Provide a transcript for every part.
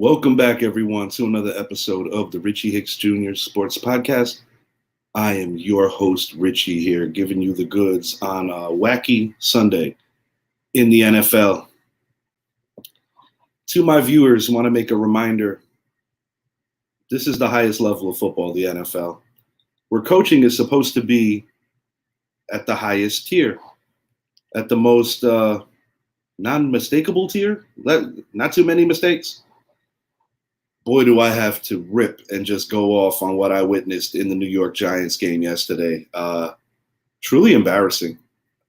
Welcome back, everyone, to another episode of the Richie Hicks Jr. Sports Podcast. I am your host, Richie, here, giving you the goods on a wacky Sunday in the NFL. To my viewers, I want to make a reminder. This is the highest level of football, the NFL, where coaching is supposed to be at the highest tier, at the most non-mistakable tier, not too many mistakes. Boy, do I have to rip and just go off on what I witnessed in the New York Giants game yesterday. Truly embarrassing.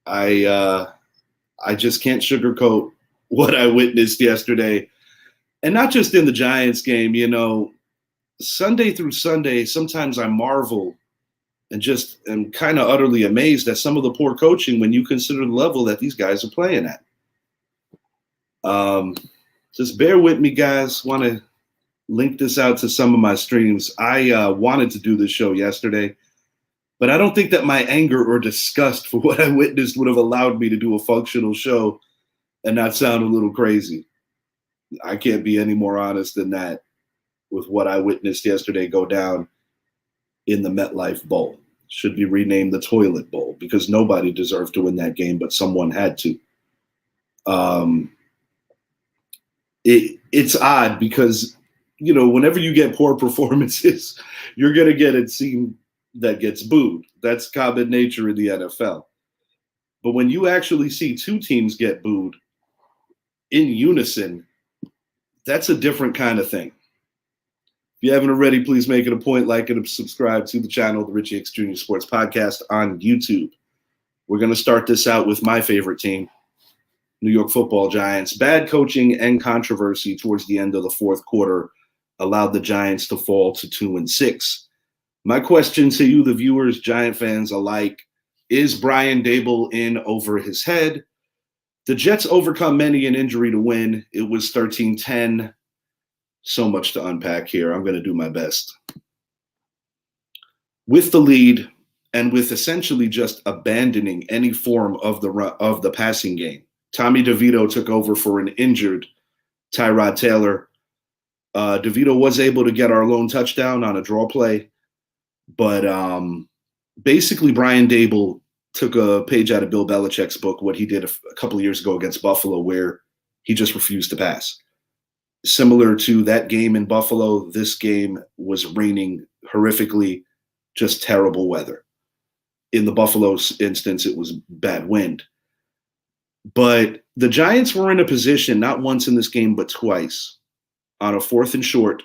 I just can't sugarcoat what I witnessed yesterday. And not just in the Giants game, Sunday through Sunday, sometimes I marvel and just am kind of utterly amazed at some of the poor coaching when you consider the level that these guys are playing at. Just bear with me, guys. Want to link this out to some of my streams. I wanted to do this show yesterday, but I don't think that my anger or disgust for what I witnessed would have allowed me to do a functional show and not sound a little crazy. I can't be any more honest than that with what I witnessed yesterday go down in the MetLife Bowl. Should be renamed the Toilet Bowl because nobody deserved to win that game, but someone had to. It's odd because whenever you get poor performances, you're going to get a team that gets booed. That's common nature in the NFL. But when you actually see two teams get booed in unison, that's a different kind of thing. If you haven't already, please make it a point, like and subscribe to the channel, the Richie Hicks Jr. Sports Podcast on YouTube. We're going to start this out with my favorite team, New York Football Giants. Bad coaching and controversy towards the end of the fourth quarter allowed the Giants to fall to 2-6. My question to you, the viewers, Giant fans alike, is Brian Daboll in over his head? The Jets overcome many an injury to win. It was 13-10. So much to unpack here. I'm going to do my best. With the lead and with essentially just abandoning any form of the passing game, Tommy DeVito took over for an injured Tyrod Taylor. DeVito was able to get our lone touchdown on a draw play, but basically Brian Daboll took a page out of Bill Belichick's book, what he did a couple of years ago against Buffalo, where he just refused to pass. Similar to that game in Buffalo, this game was raining horrifically, just terrible weather. In the Buffalo instance, it was bad wind. But the Giants were in a position, not once in this game, but twice, on a 4th and short,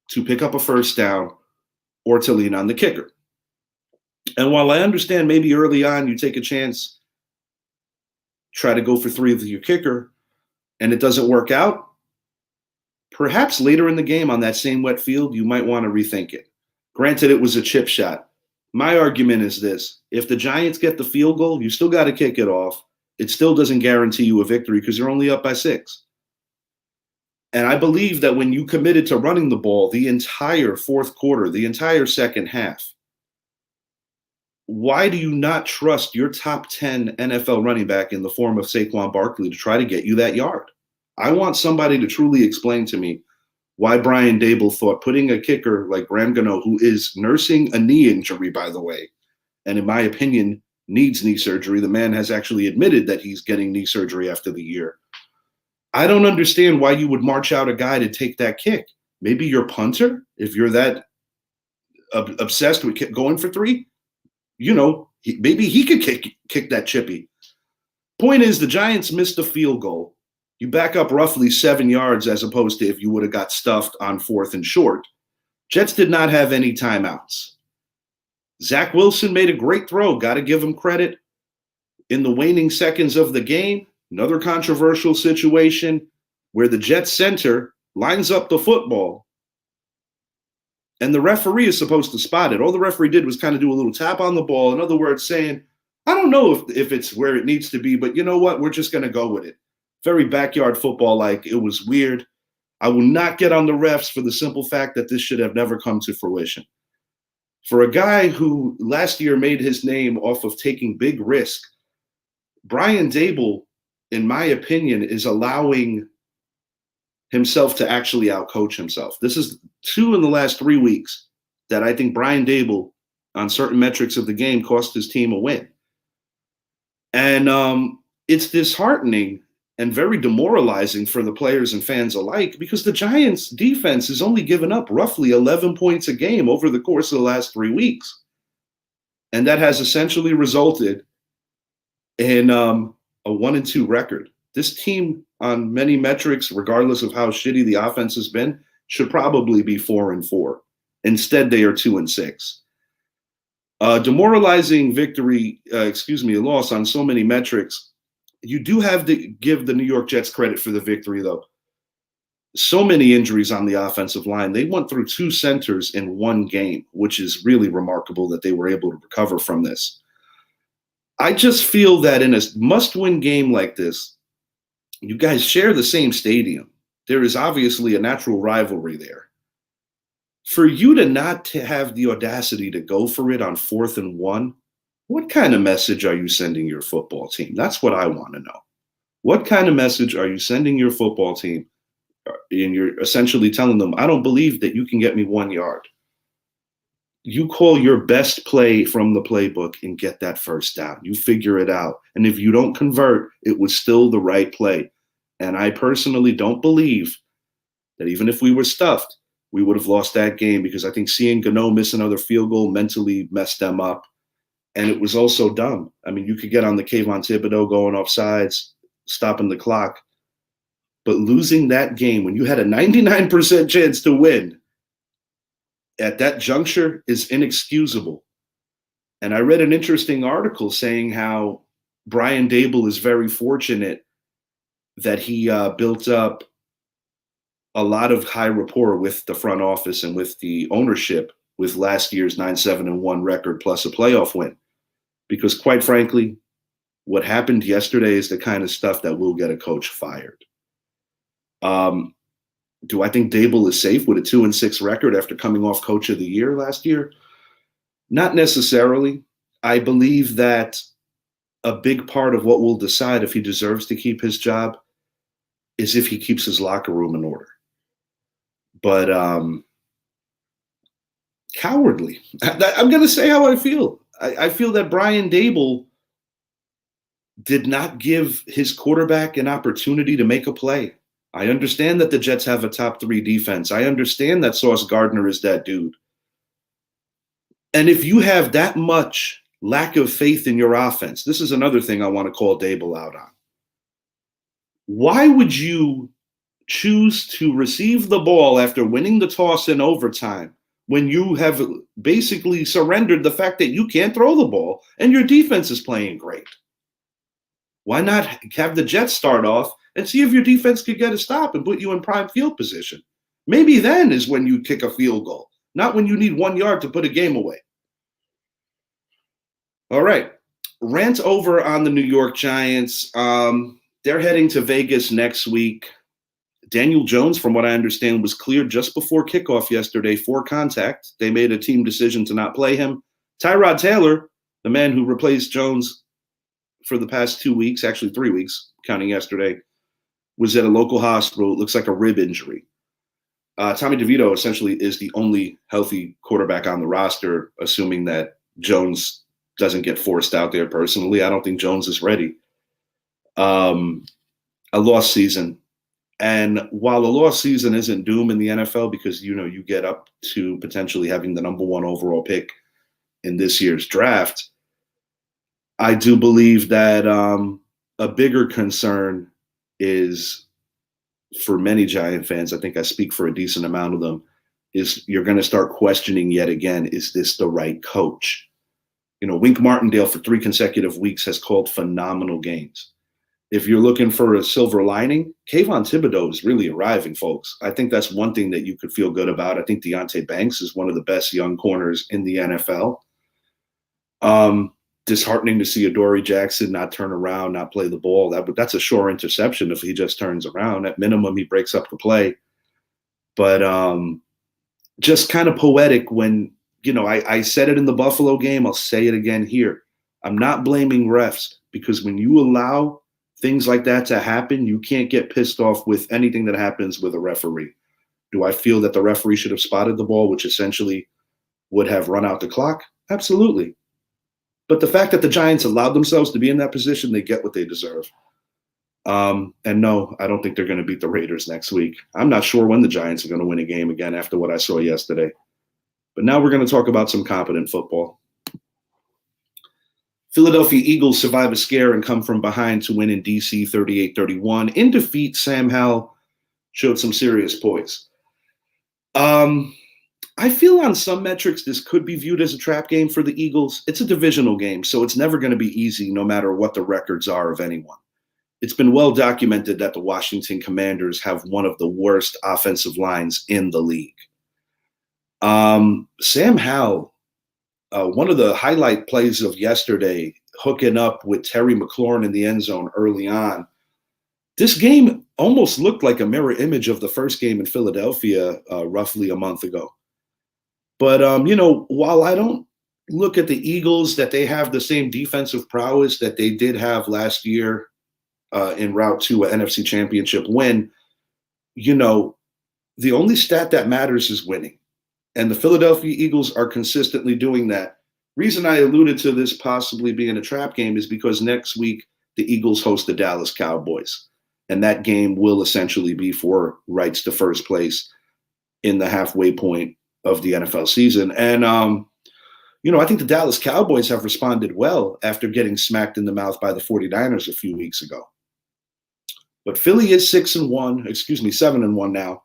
to pick up a first down or to lean on the kicker. And while I understand maybe early on you take a chance, try to go for 3 with your kicker, and it doesn't work out, perhaps later in the game on that same wet field, you might want to rethink it. Granted, it was a chip shot. My argument is this. If the Giants get the field goal, you still got to kick it off. It still doesn't guarantee you a victory because you're only up by 6. And I believe that when you committed to running the ball the entire fourth quarter, the entire second half, why do you not trust your top 10 NFL running back in the form of Saquon Barkley to try to get you that yard? I want somebody to truly explain to me why Brian Daboll thought putting a kicker like Graham Gano, who is nursing a knee injury, by the way, and in my opinion, needs knee surgery. The man has actually admitted that he's getting knee surgery after the year. I don't understand why you would march out a guy to take that kick. Maybe your punter, if you're that obsessed with going for 3, maybe he could kick that chippy. Point is, the Giants missed a field goal. You back up roughly 7 yards as opposed to if you would have got stuffed on 4th and short. Jets did not have any timeouts. Zach Wilson made a great throw. Got to give him credit. In the waning seconds of the game, another controversial situation where the Jets center lines up the football and the referee is supposed to spot it. All the referee did was kind of do a little tap on the ball. In other words, saying, I don't know if it's where it needs to be, but you know what? We're just going to go with it. Very backyard football-like. It was weird. I will not get on the refs for the simple fact that this should have never come to fruition. For a guy who last year made his name off of taking big risk, Brian Daboll, in my opinion, is allowing himself to actually outcoach himself. This is 2 in the last 3 weeks that I think Brian Daboll, on certain metrics of the game, cost his team a win. And it's disheartening and very demoralizing for the players and fans alike because the Giants' defense has only given up roughly 11 points a game over the course of the last 3 weeks. And that has essentially resulted in a 1-2 record. This team, on many metrics, regardless of how shitty the offense has been, should probably be 4-4. Instead, they are 2-6. Demoralizing a loss on so many metrics. You do have to give the New York Jets credit for the victory, though. So many injuries on the offensive line. They went through 2 centers in 1 game, which is really remarkable that they were able to recover from this. I just feel that in a must-win game like this, you guys share the same stadium. There is obviously a natural rivalry there. For you to not have the audacity to go for it on 4th and 1, what kind of message are you sending your football team? That's what I want to know. What kind of message are you sending your football team? And you're essentially telling them, I don't believe that you can get me 1 yard. You call your best play from the playbook and get that first down. You figure it out. And if you don't convert, it was still the right play. And I personally don't believe that even if we were stuffed, we would have lost that game because I think seeing Gano miss another field goal mentally messed them up. And it was also dumb. I mean, you could get on the Kayvon Thibodeau going off sides, stopping the clock. But losing that game when you had a 99% chance to win at that juncture is inexcusable. And I read an interesting article saying how Brian Daboll is very fortunate that he built up a lot of high rapport with the front office and with the ownership with last year's 9-7-1 record plus a playoff win. Because quite frankly, what happened yesterday is the kind of stuff that will get a coach fired. Do I think Daboll is safe with a 2-6 record after coming off Coach of the Year last year? Not necessarily. I believe that a big part of what will decide if he deserves to keep his job is if he keeps his locker room in order. But cowardly. I'm going to say how I feel. I feel that Brian Daboll did not give his quarterback an opportunity to make a play. I understand that the Jets have a top 3 defense. I understand that Sauce Gardner is that dude. And if you have that much lack of faith in your offense, this is another thing I want to call Daboll out on. Why would you choose to receive the ball after winning the toss in overtime when you have basically surrendered the fact that you can't throw the ball and your defense is playing great? Why not have the Jets start off and see if your defense could get a stop and put you in prime field position? Maybe then is when you kick a field goal, not when you need 1 yard to put a game away. All right. Rant over on the New York Giants. They're heading to Vegas next week. Daniel Jones, from what I understand, was cleared just before kickoff yesterday for contact. They made a team decision to not play him. Tyrod Taylor, the man who replaced Jones for the past 2 weeks, actually 3 weeks, counting yesterday, was at a local hospital. It looks like a rib injury. Tommy DeVito essentially is the only healthy quarterback on the roster, assuming that Jones doesn't get forced out there personally. I don't think Jones is ready. A lost season. And while a lost season isn't doom in the NFL because, you get up to potentially having the number 1 overall pick in this year's draft, I do believe that a bigger concern is for many Giant fans, I think I speak for a decent amount of them, is you're going to start questioning yet again, is this the right coach? Wink Martindale for 3 consecutive weeks has called phenomenal games. If you're looking for a silver lining, Kayvon Thibodeau is really arriving, folks. I think that's one thing that you could feel good about. I think Deonte Banks is one of the best young corners in the NFL. Disheartening to see Adoree Jackson not turn around, not play the ball. That's a sure interception if he just turns around. At minimum, he breaks up the play. But just kind of poetic when, I said it in the Buffalo game. I'll say it again here. I'm not blaming refs because when you allow things like that to happen, you can't get pissed off with anything that happens with a referee. Do I feel that the referee should have spotted the ball, which essentially would have run out the clock? Absolutely. But the fact that the Giants allowed themselves to be in that position, they get what they deserve. And no, I don't think they're going to beat the Raiders next week. I'm not sure when the Giants are going to win a game again after what I saw yesterday. But now we're going to talk about some competent football. Philadelphia Eagles survive a scare and come from behind to win in D.C. 38-31. In defeat, Sam Howell showed some serious poise. I feel on some metrics this could be viewed as a trap game for the Eagles. It's a divisional game, so it's never going to be easy no matter what the records are of anyone. It's been well documented that the Washington Commanders have one of the worst offensive lines in the league. Sam Howell, one of the highlight plays of yesterday, hooking up with Terry McLaurin in the end zone early on. This game almost looked like a mirror image of the first game in Philadelphia roughly a month ago. But, while I don't look at the Eagles that they have the same defensive prowess that they did have last year en route to an NFC championship win, the only stat that matters is winning. And the Philadelphia Eagles are consistently doing that. Reason I alluded to this possibly being a trap game is because next week the Eagles host the Dallas Cowboys. And that game will essentially be for rights to first place in the halfway point of the NFL season. And, I think the Dallas Cowboys have responded well after getting smacked in the mouth by the 49ers a few weeks ago. But Philly is 7-1 now.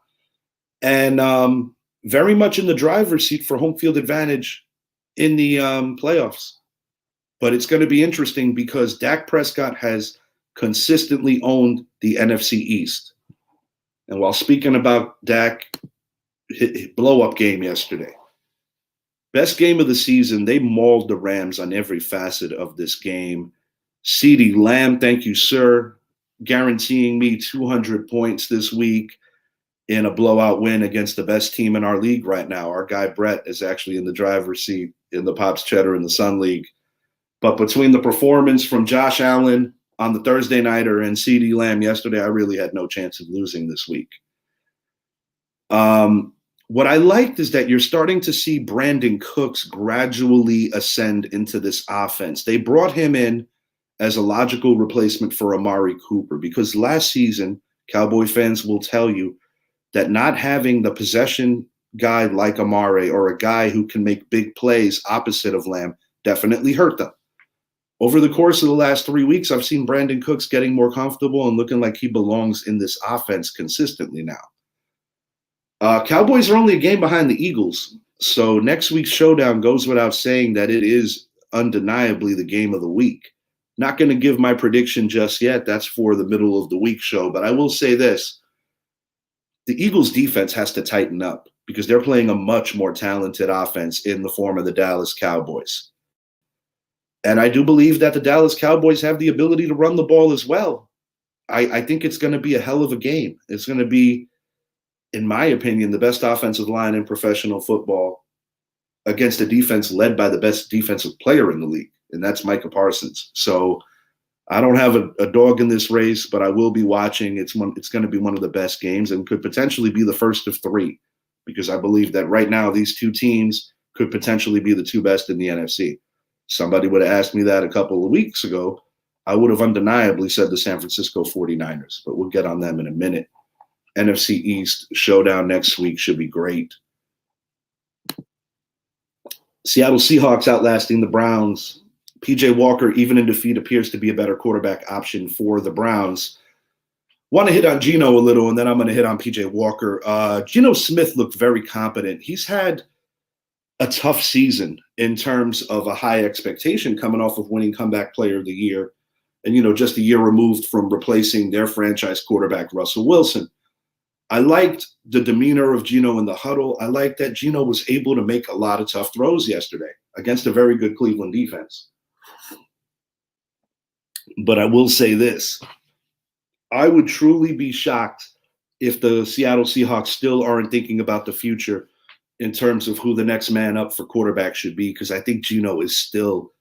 And very much in the driver's seat for home field advantage in the playoffs. But it's going to be interesting because Dak Prescott has consistently owned the NFC East. And while speaking about Dak, blow-up game yesterday. Best game of the season. They mauled the Rams on every facet of this game. CeeDee Lamb, thank you, sir, guaranteeing me 200 points this week in a blowout win against the best team in our league right now. Our guy Brett is actually in the driver's seat in the Pops Cheddar in the Sun League. But between the performance from Josh Allen on the Thursday nighter and CeeDee Lamb yesterday, I really had no chance of losing this week. What I liked is that you're starting to see Brandon Cooks gradually ascend into this offense. They brought him in as a logical replacement for Amari Cooper because last season, Cowboy fans will tell you that not having the possession guy like Amari or a guy who can make big plays opposite of Lamb definitely hurt them. Over the course of the last 3 weeks, I've seen Brandon Cooks getting more comfortable and looking like he belongs in this offense consistently now. Cowboys are only a game behind the Eagles, so next week's showdown goes without saying that it is undeniably the game of the week. Not going to give my prediction just yet. That's for the middle of the week show, but I will say this. The Eagles' defense has to tighten up because they're playing a much more talented offense in the form of the Dallas Cowboys. And I do believe that the Dallas Cowboys have the ability to run the ball as well. I think it's going to be a hell of a game. It's going to be, in my opinion, the best offensive line in professional football against a defense led by the best defensive player in the league, and that's Micah Parsons. So I don't have a dog in this race, but I will be watching. It's going to be one of the best games and could potentially be the first of three because I believe that right now these two teams could potentially be the two best in the NFC. Somebody would have asked me that a couple of weeks ago. I would have undeniably said the San Francisco 49ers, but we'll get on them in a minute. NFC East showdown next week should be great. Seattle Seahawks outlasting the Browns. PJ Walker, even in defeat, appears to be a better quarterback option for the Browns. Want to hit on Geno a little, and then I'm going to hit on PJ Walker. Geno Smith looked very competent. He's had a tough season in terms of a high expectation coming off of winning Comeback Player of the Year and, just a year removed from replacing their franchise quarterback, Russell Wilson. I liked the demeanor of Geno in the huddle. I liked that Geno was able to make a lot of tough throws yesterday against a very good Cleveland defense. But I will say this. I would truly be shocked if the Seattle Seahawks still aren't thinking about the future in terms of who the next man up for quarterback should be, because I think Geno is still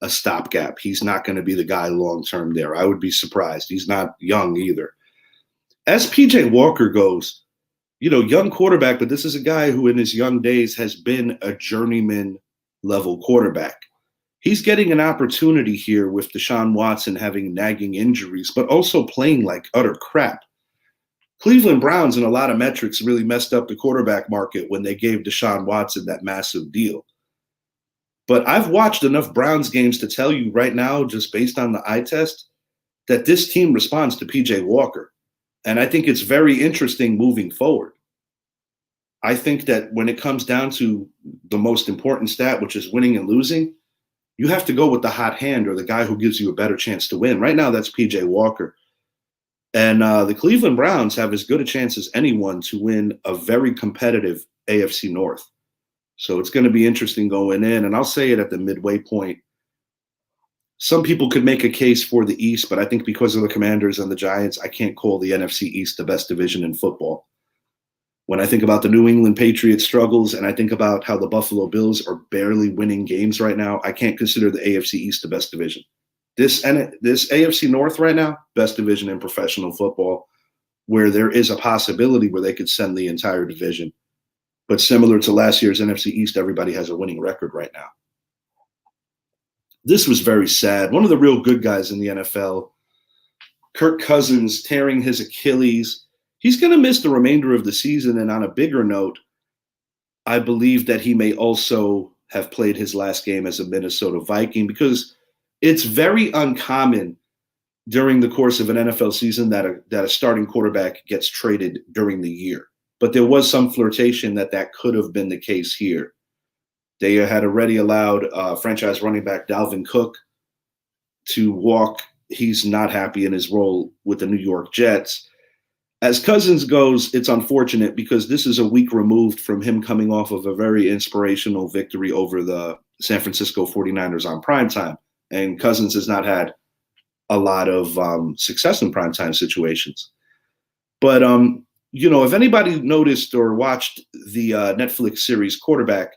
a stopgap. He's not going to be the guy long term there. I would be surprised. He's not young either. As PJ Walker goes, young quarterback, but this is a guy who in his young days has been a journeyman level quarterback. He's getting an opportunity here with Deshaun Watson having nagging injuries, but also playing like utter crap. Cleveland Browns, in a lot of metrics, really messed up the quarterback market when they gave Deshaun Watson that massive deal. But I've watched enough Browns games to tell you right now, just based on the eye test, that this team responds to PJ Walker. And I think it's very interesting moving forward. I think that when it comes down to the most important stat, which is winning and losing, you have to go with the hot hand or the guy who gives you a better chance to win. Right now, that's PJ Walker. And the Cleveland Browns have as good a chance as anyone to win a very competitive AFC North. So it's going to be interesting going in. And I'll say it at the midway point. Some people could make a case for the East, but I think because of the Commanders and the Giants, I can't call the NFC East the best division in football. When I think about the New England Patriots struggles and I think about how the Buffalo Bills are barely winning games right now, I can't consider the AFC East the best division. This AFC North right now, best division in professional football, where there is a possibility where they could send the entire division. But similar to last year's NFC East, everybody has a winning record right now. This was very sad. One of the real good guys in the NFL, Kirk Cousins, tearing his Achilles. He's going to miss the remainder of the season. And on a bigger note, I believe that he may also have played his last game as a Minnesota Viking, because it's very uncommon during the course of an NFL season that a starting quarterback gets traded during the year. But there was some flirtation that could have been the case here. They had already allowed franchise running back Dalvin Cook to walk. He's not happy in his role with the New York Jets. As Cousins goes, it's unfortunate because this is a week removed from him coming off of a very inspirational victory over the San Francisco 49ers on primetime. And Cousins has not had a lot of success in primetime situations. But, if anybody noticed or watched the Netflix series Quarterback,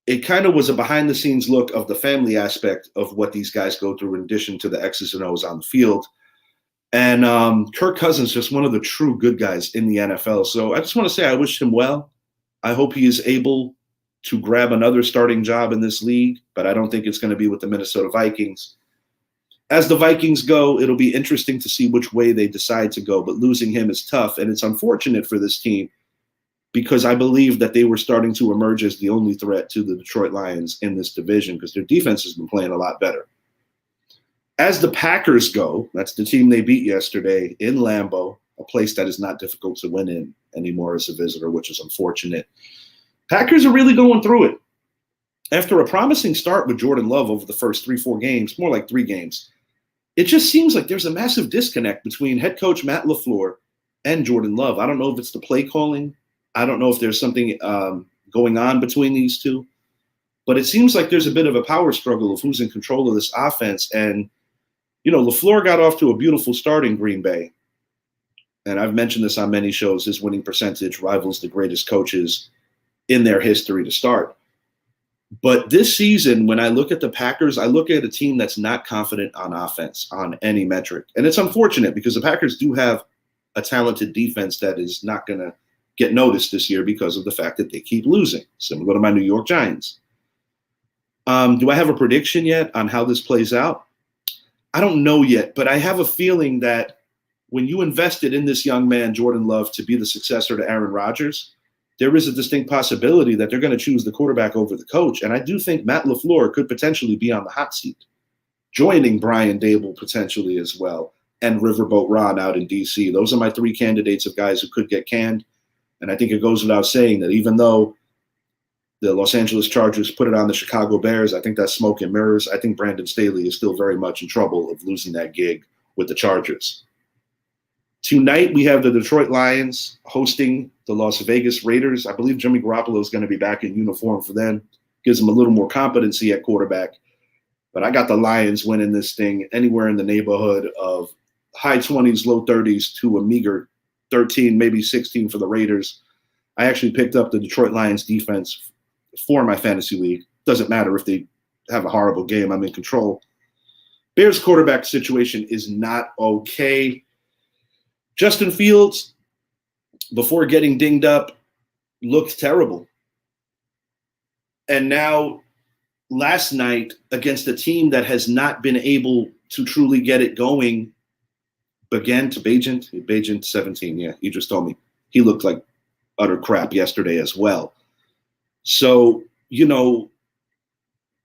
it kind of was a behind-the-scenes look of the family aspect of what these guys go through in addition to the X's and O's on the field. And Kirk Cousins, just one of the true good guys in the NFL. So I just want to say I wish him well. I hope he is able to grab another starting job in this league, but I don't think it's going to be with the Minnesota Vikings. As the Vikings go, it'll be interesting to see which way they decide to go, but losing him is tough, and it's unfortunate for this team because I believe that they were starting to emerge as the only threat to the Detroit Lions in this division because their defense has been playing a lot better. As the Packers go, that's the team they beat yesterday in Lambeau, a place that is not difficult to win in anymore as a visitor, which is unfortunate. Packers are really going through it. After a promising start with Jordan Love over the first 3-4 games, more like 3 games, it just seems like there's a massive disconnect between head coach Matt LaFleur and Jordan Love. I don't know if it's the play calling. I don't know if there's something going on between these two. But it seems like there's a bit of a power struggle of who's in control of this offense. And, LaFleur got off to a beautiful start in Green Bay. And I've mentioned this on many shows. His winning percentage rivals the greatest coaches in their history to start. But this season, when I look at the Packers, I look at a team that's not confident on offense on any metric. And it's unfortunate because the Packers do have a talented defense that is not going to get noticed this year because of the fact that they keep losing, similar to my New York Giants. Do I have a prediction yet on how this plays out? I don't know yet, but I have a feeling that when you invested in this young man, Jordan Love, to be the successor to Aaron Rodgers, there is a distinct possibility that they're going to choose the quarterback over the coach. And I do think Matt LaFleur could potentially be on the hot seat, joining Brian Daboll potentially as well, and Riverboat Ron out in D.C. Those are my 3 candidates of guys who could get canned. And I think it goes without saying that even though the Los Angeles Chargers put it on the Chicago Bears, I think that's smoke and mirrors. I think Brandon Staley is still very much in trouble of losing that gig with the Chargers. Tonight, we have the Detroit Lions hosting the Las Vegas Raiders. I believe Jimmy Garoppolo is going to be back in uniform for them. Gives them a little more competency at quarterback. But I got the Lions winning this thing anywhere in the neighborhood of high 20s, low 30s to a meager 13, maybe 16 for the Raiders. I actually picked up the Detroit Lions defense for my fantasy league. Doesn't matter if they have a horrible game. I'm in control. Bears quarterback situation is not okay. Justin Fields, before getting dinged up, looked terrible. And now, last night, against a team that has not been able to truly get it going, Bagent 17, yeah, you just told me. He looked like utter crap yesterday as well. So,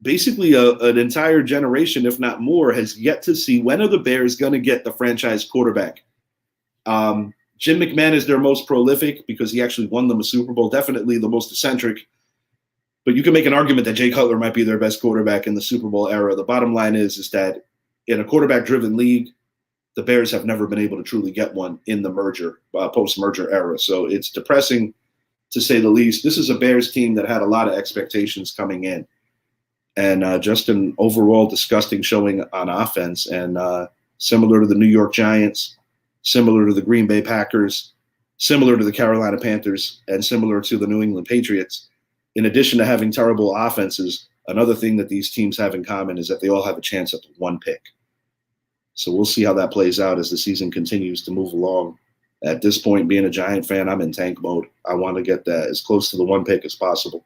basically an entire generation, if not more, has yet to see when are the Bears going to get the franchise quarterback. Jim McMahon is their most prolific because he actually won them a Super Bowl, definitely the most eccentric. But you can make an argument that Jay Cutler might be their best quarterback in the Super Bowl era. The bottom line is that in a quarterback-driven league, the Bears have never been able to truly get one in the post-merger era. So it's depressing, to say the least. This is a Bears team that had a lot of expectations coming in. And just an overall disgusting showing on offense. And similar to the New York Giants, similar to the Green Bay Packers, similar to the Carolina Panthers, and similar to the New England Patriots, in addition to having terrible offenses, another thing that these teams have in common is that they all have a chance at the one pick. So we'll see how that plays out as the season continues to move along. At this point, being a Giant fan, I'm in tank mode. I want to get that as close to the one pick as possible.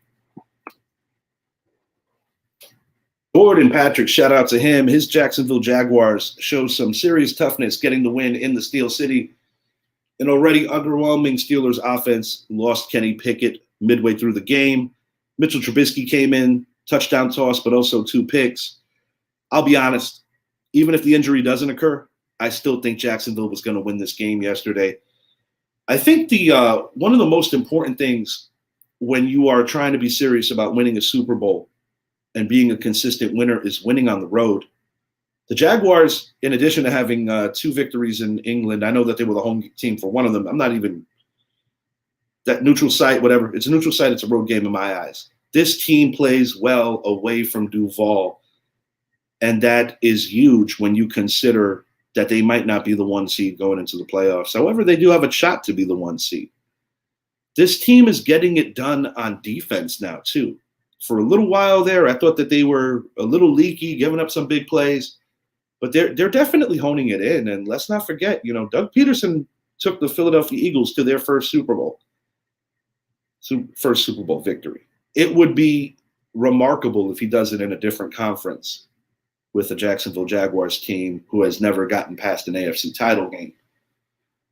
Gordon Patrick, shout out to him. His Jacksonville Jaguars show some serious toughness getting the win in the Steel City. An already underwhelming Steelers offense lost Kenny Pickett midway through the game. Mitchell Trubisky came in, touchdown toss, but also 2 picks. I'll be honest, even if the injury doesn't occur, I still think Jacksonville was going to win this game yesterday. I think one of the most important things when you are trying to be serious about winning a Super Bowl and being a consistent winner is winning on the road. The Jaguars, in addition to having 2 victories in England, I know that they were the home team for one of them. I'm not even that neutral site, whatever. It's a neutral site. It's a road game in my eyes. This team plays well away from Duval, and that is huge when you consider that they might not be the 1 seed going into the playoffs. However, they do have a shot to be the 1 seed. This team is getting it done on defense now, too. For a little while there, I thought that they were a little leaky, giving up some big plays, but they're definitely honing it in. And let's not forget, Doug Peterson took the Philadelphia Eagles to their first Super Bowl victory. It would be remarkable if he does it in a different conference with the Jacksonville Jaguars team who has never gotten past an AFC title game.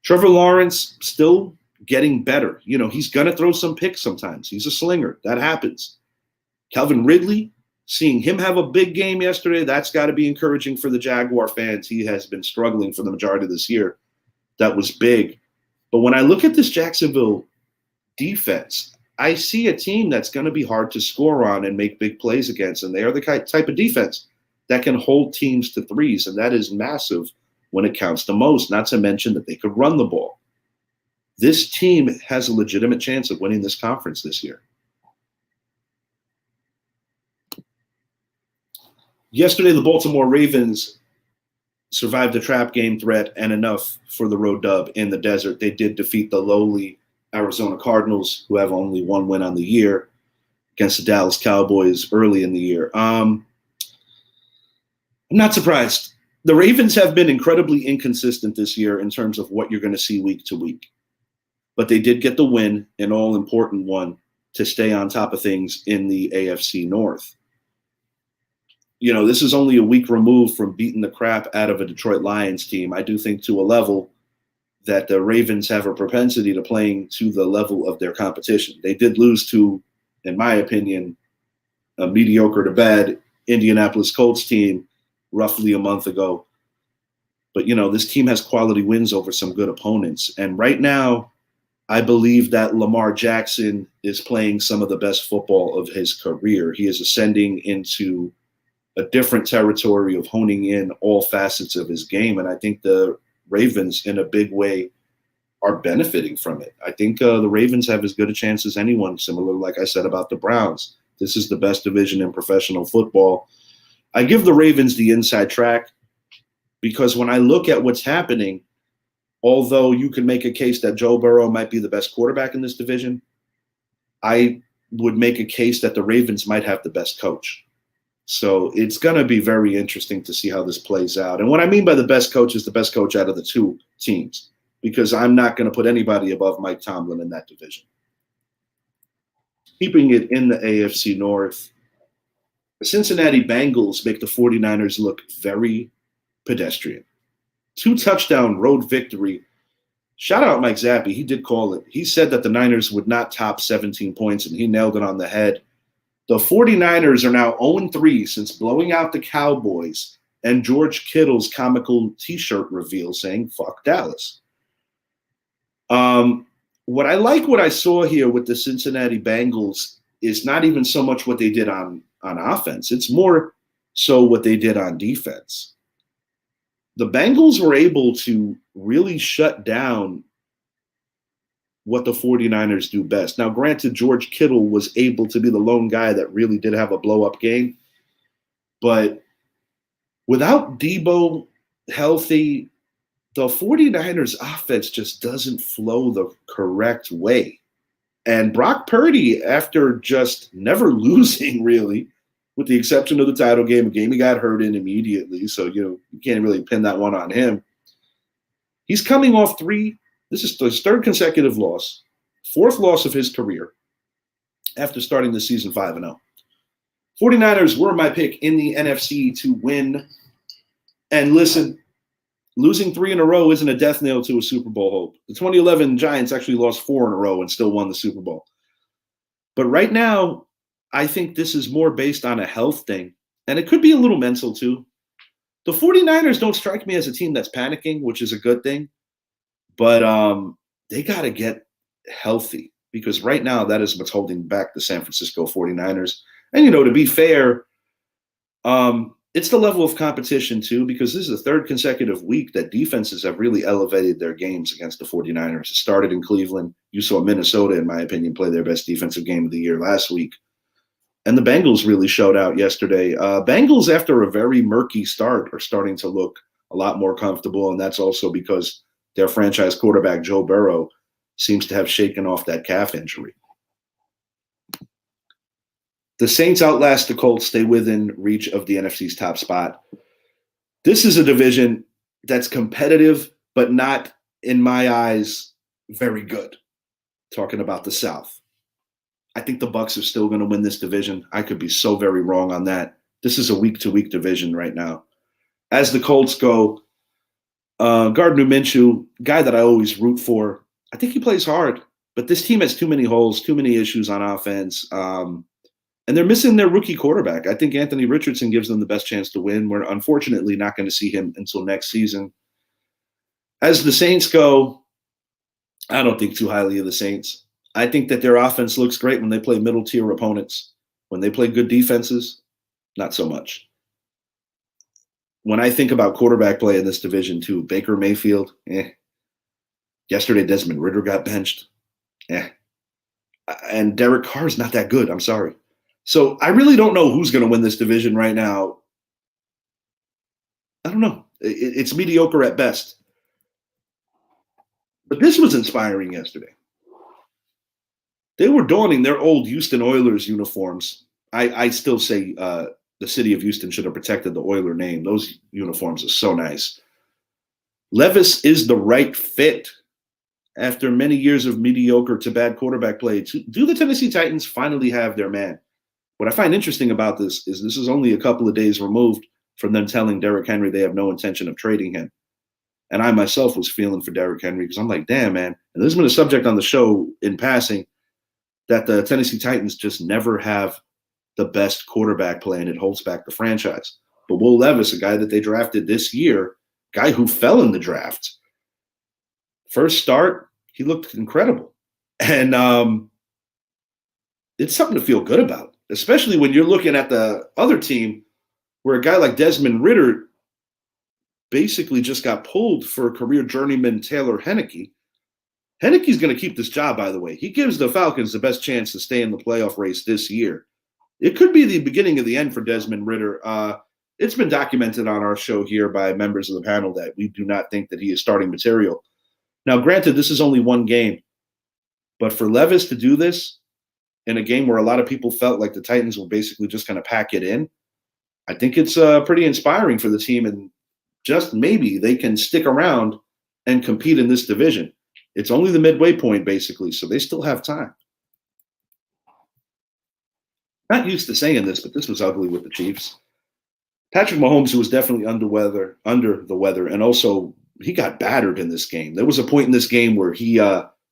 Trevor Lawrence still getting better. He's going to throw some picks sometimes. He's a slinger. That happens. Calvin Ridley, seeing him have a big game yesterday, that's got to be encouraging for the Jaguar fans. He has been struggling for the majority of this year. That was big. But when I look at this Jacksonville defense, I see a team that's going to be hard to score on and make big plays against. And they are the type of defense that can hold teams to threes. And that is massive when it counts the most, not to mention that they could run the ball. This team has a legitimate chance of winning this conference this year. Yesterday, the Baltimore Ravens survived the trap game threat and enough for the road dub in the desert. They did defeat the lowly Arizona Cardinals, who have only 1 win on the year, against the Dallas Cowboys early in the year. I'm not surprised. The Ravens have been incredibly inconsistent this year in terms of what you're going to see week to week. But they did get the win, an all-important one, to stay on top of things in the AFC North. This is only a week removed from beating the crap out of a Detroit Lions team. I do think to a level that the Ravens have a propensity to playing to the level of their competition. They did lose to, in my opinion, a mediocre to bad Indianapolis Colts team roughly a month ago. But, this team has quality wins over some good opponents. And right now, I believe that Lamar Jackson is playing some of the best football of his career. He is ascending into a different territory of honing in all facets of his game. And I think the Ravens, in a big way, are benefiting from it. I think the Ravens have as good a chance as anyone, similar, like I said, about the Browns. This is the best division in professional football. I give the Ravens the inside track because when I look at what's happening, although you can make a case that Joe Burrow might be the best quarterback in this division, I would make a case that the Ravens might have the best coach. So it's going to be very interesting to see how this plays out. And what I mean by the best coach is the best coach out of the two teams, because I'm not going to put anybody above Mike Tomlin in that division. Keeping it in the AFC North, the Cincinnati Bengals make the 49ers look very pedestrian. 2-touchdown road victory. Shout out Mike Zappi. He did call it. He said that the Niners would not top 17 points, and he nailed it on the head. The 49ers are now 0-3 since blowing out the Cowboys and George Kittle's comical T-shirt reveal saying, fuck Dallas. What I saw here with the Cincinnati Bengals is not even so much what they did on offense. It's more so what they did on defense. The Bengals were able to really shut down what the 49ers do best. Now, granted, George Kittle was able to be the lone guy that really did have a blow-up game. But without Debo healthy, the 49ers offense just doesn't flow the correct way. And Brock Purdy, after just never losing really, with the exception of the title game, a game he got hurt in immediately, so you can't really pin that one on him. He's coming off this is his third consecutive loss, fourth loss of his career after starting the season 5-0. 49ers were my pick in the NFC to win. And listen, losing 3 in a row isn't a death knell to a Super Bowl hope. The 2011 Giants actually lost 4 in a row and still won the Super Bowl. But right now, I think this is more based on a health thing. And it could be a little mental too. The 49ers don't strike me as a team that's panicking, which is a good thing. But they got to get healthy, because right now that is what's holding back the San Francisco 49ers. And, to be fair, it's the level of competition too, because this is the third consecutive week that defenses have really elevated their games against the 49ers. It started in Cleveland. You saw Minnesota, in my opinion, play their best defensive game of the year last week. And the Bengals really showed out yesterday. Bengals, after a very murky start, are starting to look a lot more comfortable, and that's also because their franchise quarterback, Joe Burrow, seems to have shaken off that calf injury. The Saints outlast the Colts, stay within reach of the NFC's top spot. This is a division that's competitive, but not, in my eyes, very good. Talking about the South. I think the Bucs are still going to win this division. I could be so very wrong on that. This is a week-to-week division right now. As the Colts go, Gardner Minshew, guy that I always root for, I think he plays hard, but this team has too many holes, too many issues on offense, and they're missing their rookie quarterback. I think Anthony Richardson gives them the best chance to win. We're unfortunately not going to see him until next season. As the Saints go, I don't think too highly of the Saints. I think that their offense looks great when they play middle-tier opponents. When they play good defenses, not so much. When I think about quarterback play in this division too, Baker Mayfield, Yesterday, Desmond Ridder got benched. And Derek Carr's not that good. I'm sorry. So I really don't know who's going to win this division right now. I don't know. It's mediocre at best. But this was inspiring yesterday. They were donning their old Houston Oilers uniforms. I still say the city of Houston should have protected the Oiler name. Those uniforms are so nice. Levis is the right fit after many years of mediocre to bad quarterback play. Do the Tennessee Titans finally have their man? What I find interesting about this is only a couple of days removed from them telling Derrick Henry they have no intention of trading him. And I myself was feeling for Derrick Henry because I'm like, damn, man. And this has been a subject on the show in passing that the Tennessee Titans just never have the best quarterback play, and it holds back the franchise. But Will Levis, a guy that they drafted this year, guy who fell in the draft, first start, he looked incredible. And it's something to feel good about, especially when you're looking at the other team where a guy like Desmond Ridder basically just got pulled for career journeyman Taylor Heineke. Heineke's going to keep this job, by the way. He gives the Falcons the best chance to stay in the playoff race this year. It could be the beginning of the end for Desmond Ridder. It's been documented on our show here by members of the panel that we do not think that he is starting material. Now, granted, this is only one game, but for Levis to do this in a game where a lot of people felt like the Titans were basically just going to pack it in, I think it's pretty inspiring for the team, and just maybe they can stick around and compete in this division. It's only the midway point, basically, so they still have time. Not used to saying this, but this was ugly with the Chiefs. Patrick Mahomes, who was definitely under the weather, and also he got battered in this game. There was a point in this game where he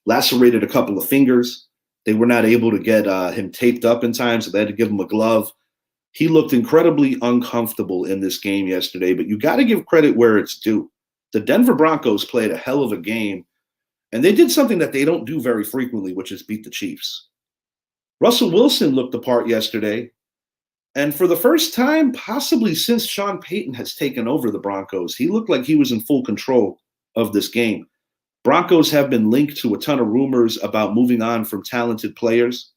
lacerated a couple of fingers. They were not able to get him taped up in time, so they had to give him a glove. He looked incredibly uncomfortable in this game yesterday, but you got to give credit where it's due. The Denver Broncos played a hell of a game, and they did something that they don't do very frequently, which is beat the Chiefs. Russell Wilson looked the part yesterday. And for the first time, possibly since Sean Payton has taken over the Broncos, he looked like he was in full control of this game. Broncos have been linked to a ton of rumors about moving on from talented players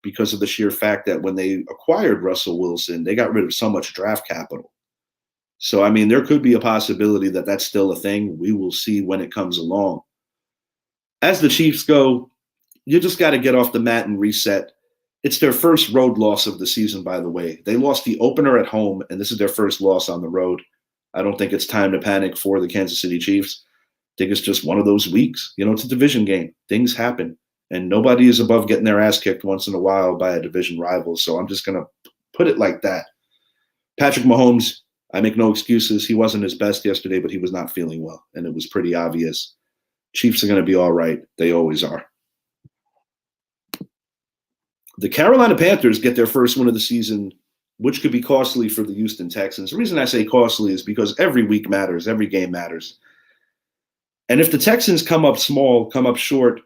because of the sheer fact that when they acquired Russell Wilson, they got rid of so much draft capital. So, I mean, there could be a possibility that that's still a thing. We will see when it comes along. As the Chiefs go, you just got to get off the mat and reset. It's their first road loss of the season, by the way. They lost the opener at home, and this is their first loss on the road. I don't think it's time to panic for the Kansas City Chiefs. I think it's just one of those weeks. You know, it's a division game. Things happen, and nobody is above getting their ass kicked once in a while by a division rival. So I'm just going to put it like that. Patrick Mahomes, I make no excuses. He wasn't his best yesterday, but he was not feeling well, and it was pretty obvious. Chiefs are going to be all right. They always are. The Carolina Panthers get their first win of the season, which could be costly for the Houston Texans. The reason I say costly is because every week matters, every game matters. And if the Texans come up small, come up short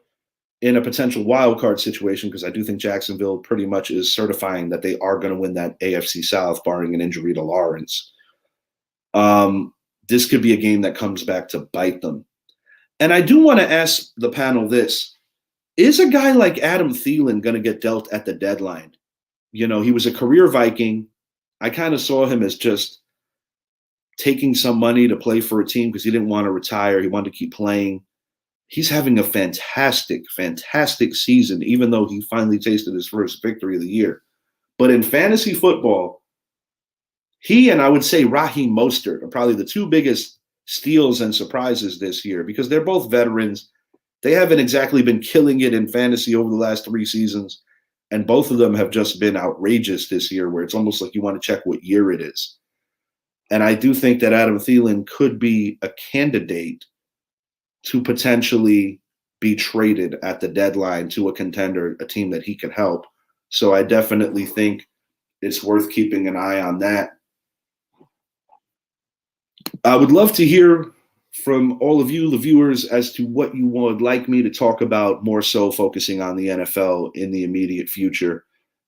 in a potential wild card situation, because I do think Jacksonville pretty much is certifying that they are going to win that AFC South, barring an injury to Lawrence, this could be a game that comes back to bite them. And I do want to ask the panel this. Is a guy like Adam Thielen going to get dealt at the deadline? You know, he was a career Viking. I kind of saw him as just taking some money to play for a team because he didn't want to retire. He wanted to keep playing. He's having a fantastic, fantastic season, even though he finally tasted his first victory of the year. But in fantasy football, he and I would say Raheem Mostert are probably the two biggest steals and surprises this year because they're both veterans. They haven't exactly been killing it in fantasy over the last 3 seasons, and both of them have just been outrageous this year where it's almost like you want to check what year it is. And I do think that Adam Thielen could be a candidate to potentially be traded at the deadline to a contender, a team that he could help. So I definitely think it's worth keeping an eye on that. I would love to hear from all of you, the viewers, as to what you would like me to talk about, more so focusing on the NFL in the immediate future.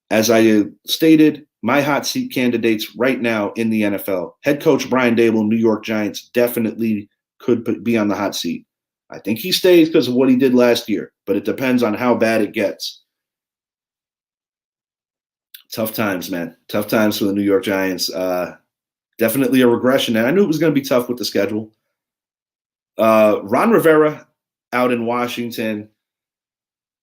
As I stated, my hot seat candidates right now in the NFL, head coach Brian Daboll, New York Giants, definitely could be on the hot seat. I think he stays because of what he did last year, but it depends on how bad it gets. Tough times, man. Tough times for the New York Giants. Definitely a regression, and I knew it was going to be tough with the schedule. Ron Rivera out in Washington.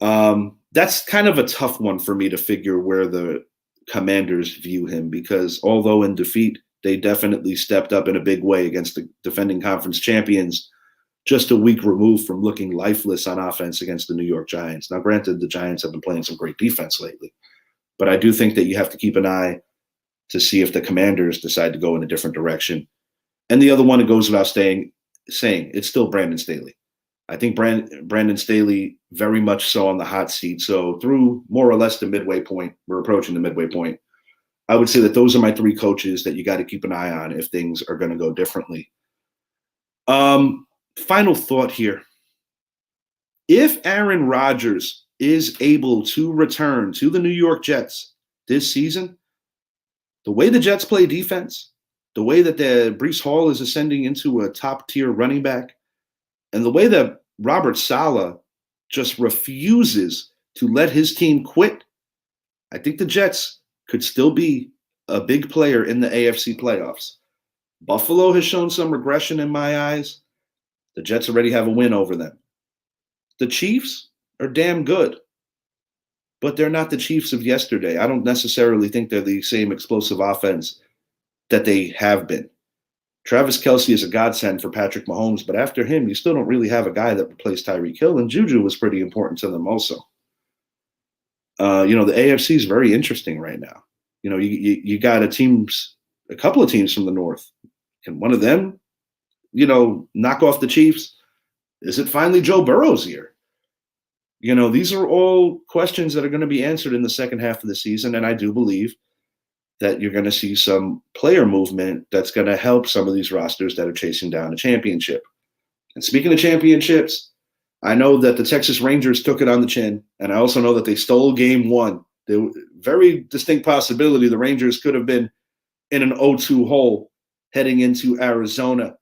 That's kind of a tough one for me to figure where the Commanders view him because although in defeat, they definitely stepped up in a big way against the defending conference champions, just a week removed from looking lifeless on offense against the New York Giants. Now, granted, the Giants have been playing some great defense lately, but I do think that you have to keep an eye to see if the Commanders decide to go in a different direction. And the other one, it goes without saying, it's still Brandon Staley. I think Brandon Staley very much so on the hot seat. So through more or less the midway point, we're approaching the midway point. I would say that those are my 3 coaches that you got to keep an eye on if things are going to go differently. Final thought here. If Aaron Rodgers is able to return to the New York Jets this season, the way the Jets play defense, the way that Breece Hall is ascending into a top-tier running back, and the way that Robert Saleh just refuses to let his team quit, I think the Jets could still be a big player in the AFC playoffs. Buffalo has shown some regression in my eyes. The Jets already have a win over them. The Chiefs are damn good, but they're not the Chiefs of yesterday. I don't necessarily think they're the same explosive offense that they have been. Travis Kelce is a godsend for Patrick Mahomes, but after him, you still don't really have a guy that replaced Tyreek Hill, and Juju was pretty important to them also. The AFC is very interesting right now. You got a couple of teams from the North. Can one of them, knock off the Chiefs? Is it finally Joe Burrow's year? These are all questions that are going to be answered in the second half of the season, and I do believe that you're going to see some player movement that's going to help some of these rosters that are chasing down a championship. And speaking of championships, I know that the Texas Rangers took it on the chin, and I also know that they stole game one. There was very distinct possibility the Rangers could have been in an 0-2 hole heading into Arizona.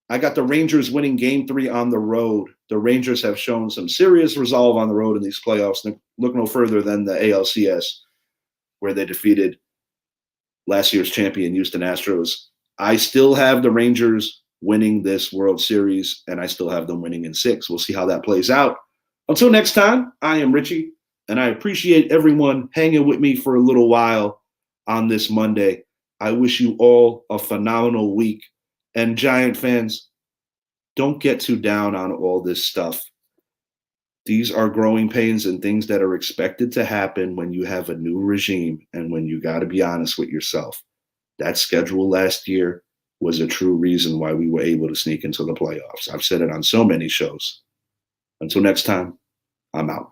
I got the Rangers winning game 3 on the road. The Rangers have shown some serious resolve on the road in these playoffs. Look no further than the ALCS, where they defeated last year's champion Houston Astros. I still have the Rangers winning this World Series, and I still have them winning in 6. We'll see how that plays out. Until next time, I am Richie, and I appreciate everyone hanging with me for a little while on this Monday. I wish you all a phenomenal week. And Giant fans, don't get too down on all this stuff. These are growing pains and things that are expected to happen when you have a new regime and when you got to be honest with yourself. That schedule last year was a true reason why we were able to sneak into the playoffs. I've said it on so many shows. Until next time, I'm out.